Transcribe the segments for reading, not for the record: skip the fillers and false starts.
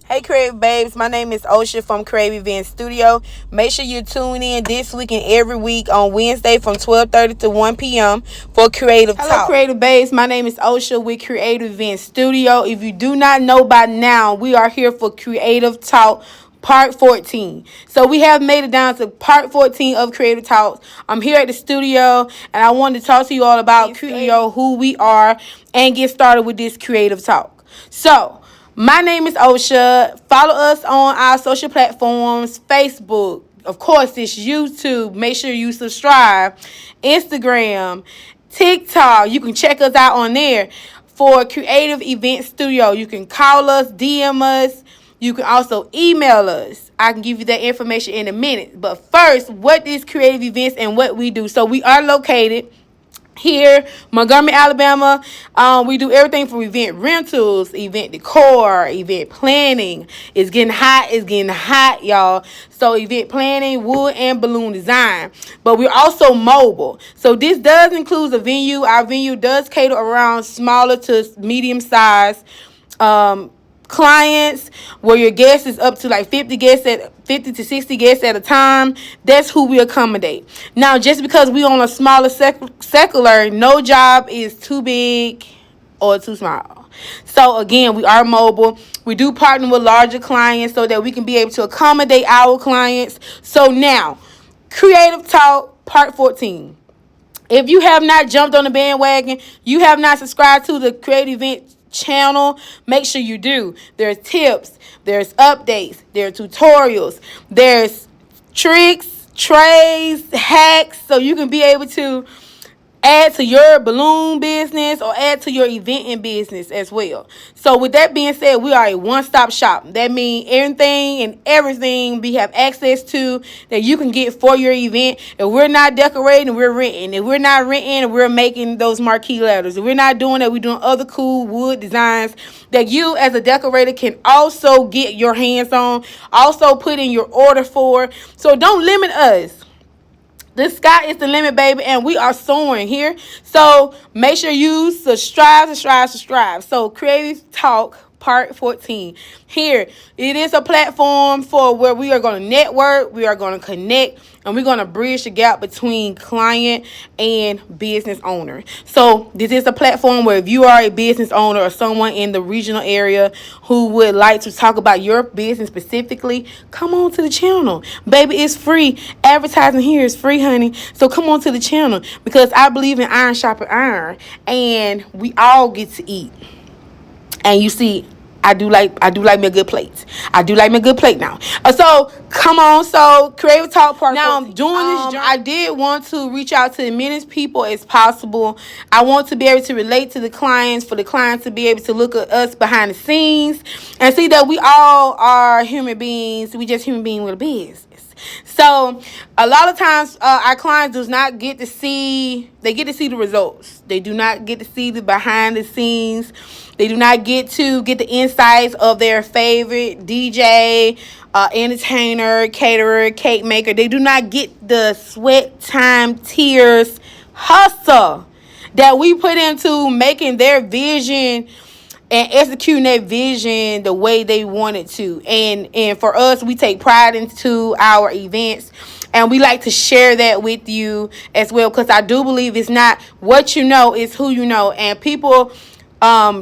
Hey, Cr3ative Babes. My name is Osha from Cr3ative Studio. Make sure you tune in this week and every week on Wednesday from 12:30 to 1 p.m. for Creative Talk. Hello, Cr3ative Babes. My name is Osha with Cr3ative Studio. If you do not know by now, we are here for Creative Talk Part 14. So we have made it down to Part 14 of Creative Talks. I'm here at the studio, and I wanted to talk to you all about studio, who we are, and get started with this Creative Talk. So, my name is Osha. Follow us on our social platforms, Facebook. Of course, it's YouTube. Make sure you subscribe. Instagram, TikTok. You can check us out on there for Creative Event Studio. You can call us, DM us. You can also email us. I can give you that information in a minute. But first, what is Creative Events and what we do? So we are located here, Montgomery, Alabama. We do everything from event rentals, event decor, event planning. It's getting hot, y'all. So event planning, wood and balloon design. But we're also mobile. So this does include a venue. Our venue does cater around smaller to medium size clients, where your guest is up to like 50 to 60 guests at a time. That's who we accommodate. Now, just because we on a smaller secular, no job is too big or too small. So again, we are mobile. We do partner with larger clients so that we can be able to accommodate our clients. So now, Creative Talk Part 14. If you have not jumped on the bandwagon, you have not subscribed to the Creative Event channel, make sure you do. There's tips, there's updates, there's tutorials, there's tricks, trays, hacks, so you can be able to add to your balloon business or add to your eventing business as well. So with that being said, we are a one-stop shop. That means anything and everything we have access to that you can get for your event. If we're not decorating, we're renting. If we're not renting, we're making those marquee letters. If we're not doing that, we're doing other cool wood designs that you as a decorator can also get your hands on, also put in your order for. So don't limit us. The sky is the limit, baby, and we are soaring here. So make sure you subscribe. So Creative Talk Part 14. Here, it is a platform for where we are going to network, we are going to connect, and we're going to bridge the gap between client and business owner. So this is a platform where if you are a business owner or someone in the regional area who would like to talk about your business specifically, come on to the channel. Baby, it's free. Advertising here is free, honey. So come on to the channel because I believe in iron sharpens iron, and we all get to eat. And you see, I do like me a good plate. I do like me a good plate now. So come on. So Creative Talk Part. Now I'm doing this journey. I did want to reach out to as many people as possible. I want to be able to relate to the clients, for the clients to be able to look at us behind the scenes and see that we all are human beings. We just human beings with a business. So a lot of times our clients does not get to see, they get to see the results. They do not get to see the behind the scenes. They do not get to get the insights of their favorite DJ, entertainer, caterer, cake maker. They do not get the sweat, time, tears, hustle that we put into making their vision and executing that vision the way they want it to. And for us, we take pride into our events, and we like to share that with you as well, because I do believe it's not what you know, it's who you know. And people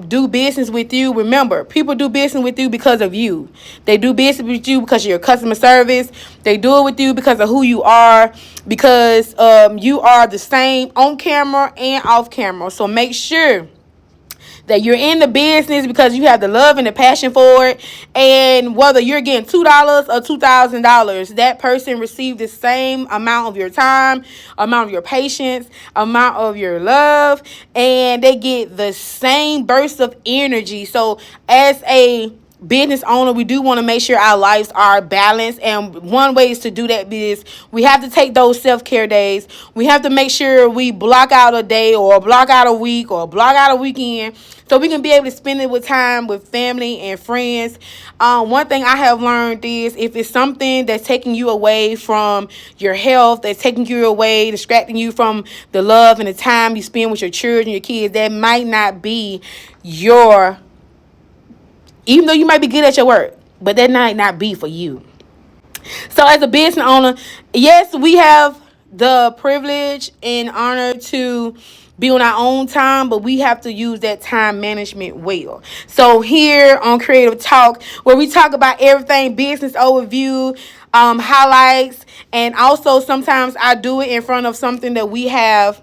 do business with you. Remember, people do business with you because of you. They do business with you because of your customer service. They do it with you because of who you are, because you are the same on camera and off camera. So make sure that you're in the business because you have the love and the passion for it. And whether you're getting $2 or $2,000, that person received the same amount of your time, amount of your patience, amount of your love, and they get the same burst of energy. So as a business owner, we do want to make sure our lives are balanced, and one way is to do that is we have to take those self-care days. We have to make sure we block out a day or block out a week or block out a weekend so we can be able to spend it with time with family and friends. One thing I have learned is if it's something that's taking you away from your health, that's taking you away, distracting you from the love and the time you spend with your children, your kids, that might not be your, even though you might be good at your work, but that might not be for you. So as a business owner, yes, we have the privilege and honor to be on our own time, but we have to use that time management well. So here on Creative Talk, where we talk about everything business overview, highlights, and also sometimes I do it in front of something that we have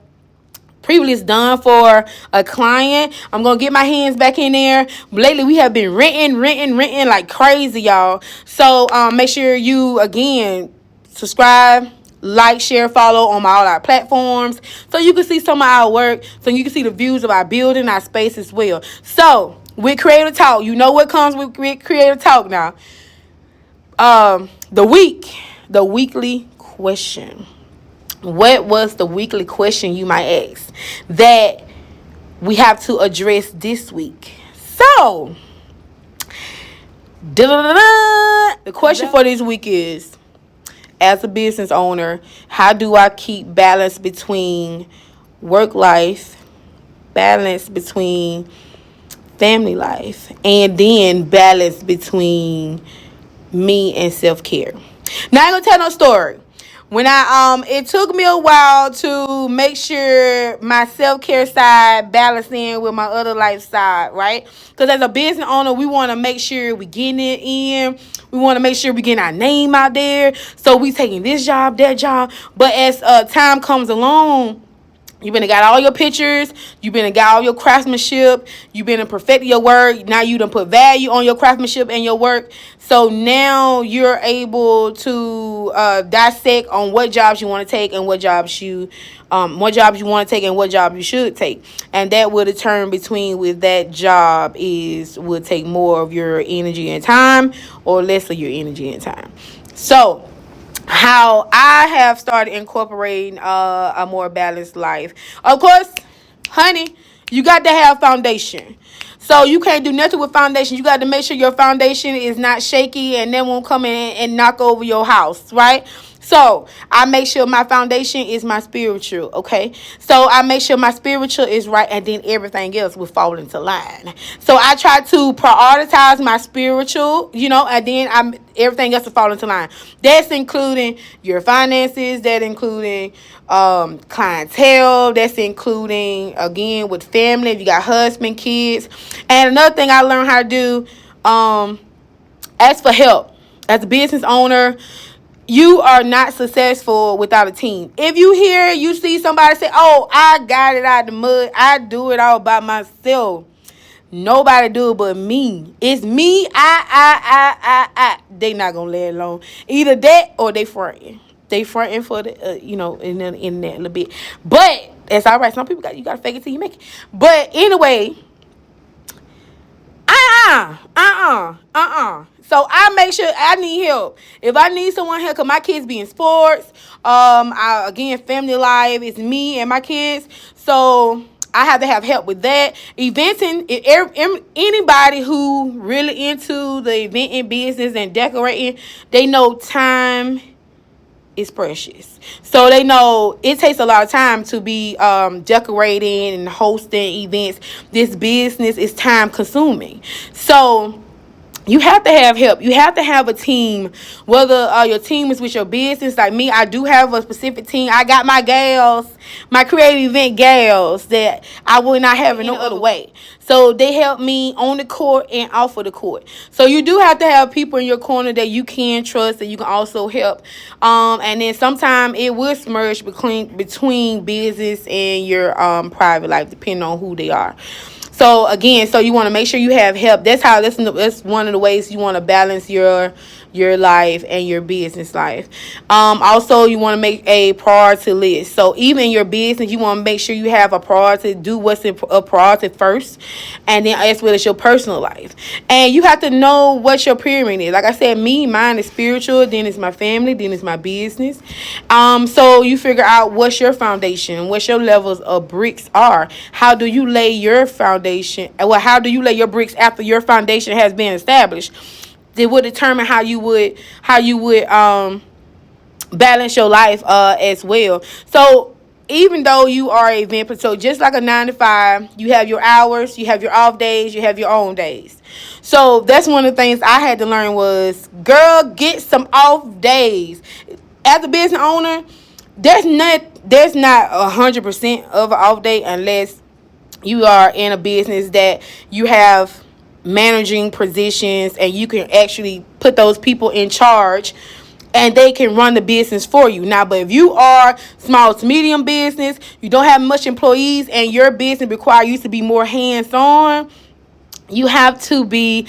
previously done for a client. I'm gonna get my hands back in there. Lately we have been renting like crazy, y'all. So make sure you again subscribe, like, share, follow on all our platforms, so you can see some of our work, so you can see the views of our building, our space as well. So with Creative Talk, you know what comes with Creative Talk now. The weekly question. What was the weekly question, you might ask, that we have to address this week? So, the question for this week is, as a business owner, how do I keep balance between work life, balance between family life, and then balance between me and self-care? Now, I ain't gonna tell no story. When it took me a while to make sure my self-care side balanced in with my other life side, right? Because as a business owner, we want to make sure we getting it in. We want to make sure we getting our name out there. So we taking this job, that job. But as time comes along, you been got all your pictures. You been got all your craftsmanship. You been perfecting your work. Now you done put value on your craftsmanship and your work. So now you're able to dissect on what jobs you want to take and what jobs you want to take and what job you should take, and that will determine between with that job will take more of your energy and time or less of your energy and time. So how I have started incorporating a more balanced life. Of course, honey, you got to have foundation. So you can't do nothing with foundation. You got to make sure your foundation is not shaky and then won't come in and knock over your house, right? So I make sure my foundation is my spiritual, okay? So I make sure my spiritual is right, and then everything else will fall into line. So I try to prioritize my spiritual, and then everything else will fall into line. That's including your finances, that including clientele, that's including, again, with family, if you got husband, kids. And another thing I learned how to do, ask for help. As a business owner, you are not successful without a team. If you see somebody say, "Oh, I got it out of the mud. I do it all by myself." Nobody do it but me. It's me. I. They not gonna let it alone. Either that or they fronting. They fronting for the, in the internet a little bit. But that's all right. Some people you gotta fake it till you make it. But anyway, So I make sure I need help. If I need someone help, because my kids be in sports, again, family life, it's me and my kids. So I have to have help with that. Eventing, anybody who really into the eventing business and decorating, they know time is precious. So they know it takes a lot of time to be decorating and hosting events. This business is time consuming. So you have to have help. You have to have a team, whether your team is with your business. Like me, I do have a specific team. I got my gals, my creative event gals that I would not have in no other way. So they help me on the court and off of the court. So you do have to have people in your corner that you can trust, that you can also help. And then sometimes it will merge between business and your private life, depending on who they are. So again, you want to make sure you have help. That's one of the ways you want to balance your life and your business life. Also, you want to make a priority list. So even in your business, you want to make sure you have a priority. Do what's a priority first, and then as well as your personal life. And you have to know what your pyramid is. Like I said, mine is spiritual. Then it's my family. Then it's my business. So you figure out what's your foundation, what your levels of bricks are. How do you lay your foundation? Well, how do you lay your bricks after your foundation has been established? It would determine how you would balance your life as well. So even though you are an event planner, so just like a 9 to 5, you have your hours, you have your off days, you have your own days. So that's one of the things I had to learn was, girl, get some off days. As a business owner, there's not 100% of an off day unless you are in a business that you have managing positions and you can actually put those people in charge and they can run the business for you. Now, but if you are small to medium business, you don't have much employees, and your business requires you to be more hands-on, you have to be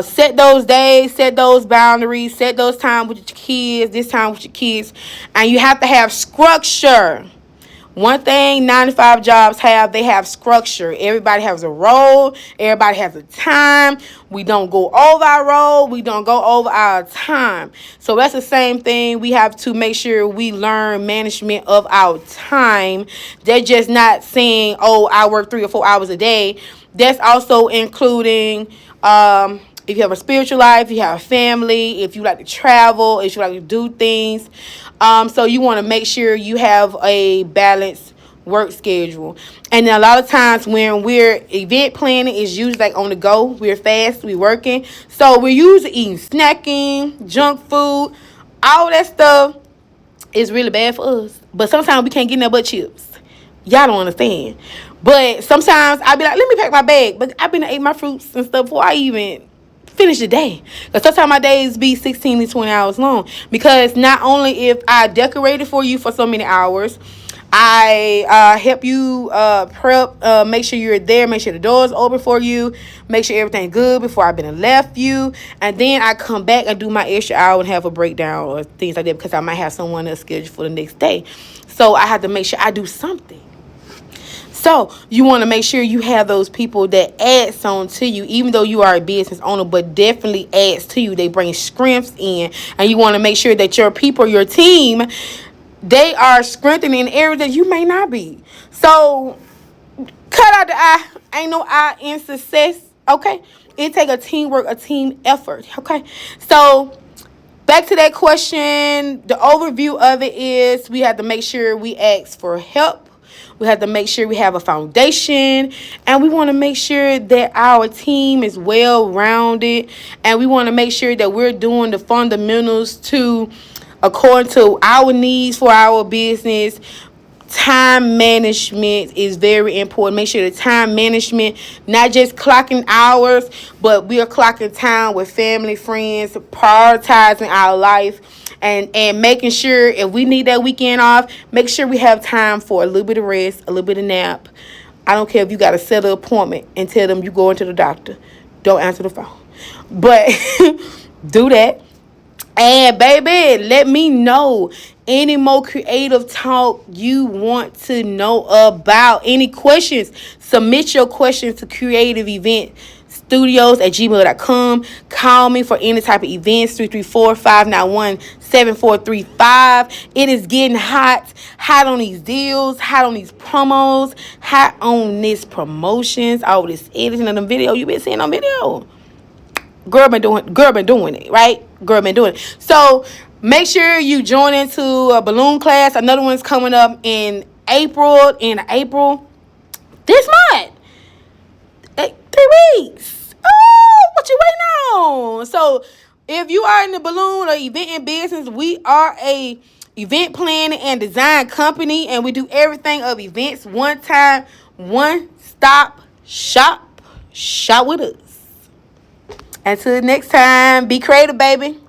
set those days, set those boundaries, set those time with your kids, this time with your kids, and you have to have structure. One thing 9 to 5 jobs have, they have structure. Everybody has a role. Everybody has a time. We don't go over our role. We don't go over our time. So that's the same thing. We have to make sure we learn management of our time. They're just not saying, oh, I work 3 or 4 hours a day. That's also including if you have a spiritual life, you have a family, if you like to travel, if you like to do things. So you want to make sure you have a balanced work schedule. And then a lot of times when we're event planning, it's usually like on the go. We're fast, we're working. So we're usually eating snacking, junk food, all that stuff is really bad for us. But sometimes we can't get nothing but chips. Y'all don't understand. But sometimes I be like, let me pack my bag. But I've been ate my fruits and stuff before I even finish the day. Because sometimes my days be 16 to 20 hours long. Because not only if I decorated for you for so many hours, I help you prep, make sure you're there, make sure the door's open for you, make sure everything's good before I've been and left you, and then I come back and do my extra hour and have a breakdown or things like that because I might have someone else scheduled for the next day. So I have to make sure I do something. So you want to make sure you have those people that adds on to you, even though you are a business owner, but definitely adds to you. They bring strengths in, and you want to make sure that your people, your team, they are strengthening areas that you may not be. So cut out the I. Ain't no I in success. Okay, it take a teamwork, a team effort. Okay, so back to that question. The overview of it is we have to make sure we ask for help. We have to make sure we have a foundation, and we want to make sure that our team is well-rounded, and we want to make sure that we're doing the fundamentals according to our needs for our business. Time management is very important. Make sure the time management, not just clocking hours, but we are clocking time with family, friends, prioritizing our life, and making sure if we need that weekend off, make sure we have time for a little bit of rest, a little bit of nap. I don't care if you got to set an appointment and tell them you going to the doctor. Don't answer the phone. But do that. And baby, let me know any more creative talk you want to know about. Any questions, submit your questions to creativeeventstudios@gmail.com. Call me for any type of events, 334-591-7435. It is getting hot on these deals, hot on these promos, hot on this promotions, all this editing of the video you been seeing on video. Girl been doing it, right? Girl been doing it. So make sure you join into a balloon class. Another one's coming up in April. This month. 3 weeks. Oh, what you waiting on? So if you are in the balloon or event in business, we are a event planning and design company, and we do everything of events. One time, one stop shop. Shop with us. Until next time, be creative, baby.